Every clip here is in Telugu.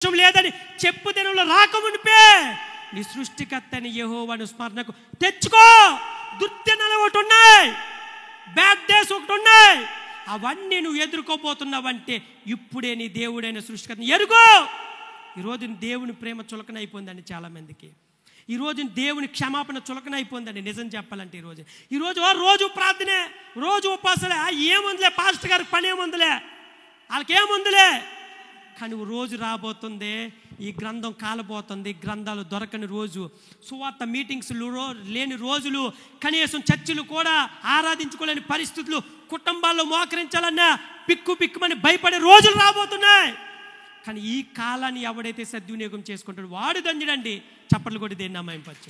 లేదని చెప్పు దినంలో రాకమునిపే నీ సృష్టికర్త అని యెహోవాను స్మరణకు తెచ్చుకో. దుర్దినాలు ఒకటి ఉన్నాయి, బ్యాడ్ డేస్ ఒకటి ఉన్నాయి. అవన్నీ నువ్వు ఎదుర్కోబోతున్నావంటే ఇప్పుడే నీ దేవుడైన సృష్టికర్తని ఎరుగో. ఈరోజు దేవుని ప్రేమ చులకన అయిపోయిందండి చాలామందికి. ఈరోజు దేవుని క్షమాపణ చులకన అయిపోయిందండి. నిజం చెప్పాలంటే ఈరోజు రోజు ప్రార్థనే, రోజు ఉపాసలే. ఏముందిలే పాస్టర్ గారికి పని ఏముందిలే, వాళ్ళకేముందిలే. కానీ రోజు రాబోతుంది, ఈ గ్రంథం కాలబోతుంది, గ్రంథాలు దొరకని రోజు, సువార్త మీటింగ్స్ లేని రోజులు, కనీసం చర్చిలు కూడా ఆరాధించుకోలేని పరిస్థితులు, కుటుంబాల్లో మోకరించాలన్నా పిక్కుమని భయపడే రోజులు రాబోతున్నాయి. కానీ ఈ కాలాన్ని ఎవడైతే సద్వినియోగం చేసుకుంటాడో వాడు ధన్యుడండి. చప్పట్లు కొట్టి దేన్ని అమ్మాయింపచ్చు.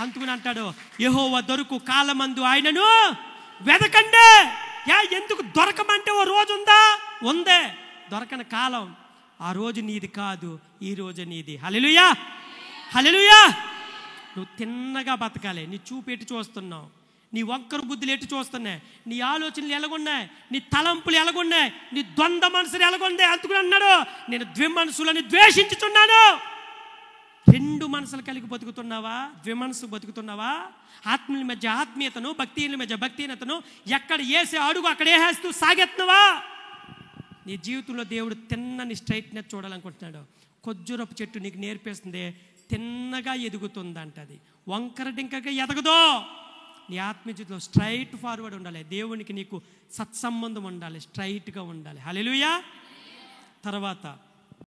అందుకుని అంటాడు, యెహోవా దొరుకు కాలమందు ఆయనను వెదకండి. ఎందుకు దొరకమంటే ఓ రోజు ఉందే. దొరకని కాలం ఆ రోజు నీది కాదు, ఈ రోజు నీది. హల్లెలూయా, హల్లెలూయా. నువ్వు తిన్నగా బతకాలి. నీ చూపు ఎటు చూస్తున్నావు, నీ వంకర బుద్ధులు ఎటు చూస్తున్నాయి, నీ ఆలోచనలు ఎలాగున్నాయి, నీ తలంపులు ఎలాగున్నాయి, నీ ద్వంద్వ మనసులు ఎలాగుంది. అందుకుని అన్నాడు, నేను ద్విమనసులని ద్వేషించుతున్నాను. రెండు మనసులు కలిగి బతుకుతున్నావా? ద్విమనసు బతుకుతున్నావా? ఆత్మీయుల మధ్య ఆత్మీయతను, భక్తిహీనుల మధ్య భక్తిహీనతను ఎక్కడ వేసే అడుగు అక్కడ వేసేస్తూ సాగెత్తున్నావా? నీ జీవితంలో దేవుడు తిన్నని స్ట్రైట్నెస్ చూడాలనుకుంటున్నాడు. ఖర్జూరపు చెట్టు నీకు నేర్పేస్తుంది, తిన్నగా ఎదుగుతుందంట. అది వంకర డింకగా ఎదగదో. నీ ఆత్మీయ జీవితంలో స్ట్రైట్ ఫార్వర్డ్ ఉండాలి. దేవునికి నీకు సత్సంబంధం ఉండాలి, స్ట్రైట్గా ఉండాలి. హల్లెలూయా. తర్వాత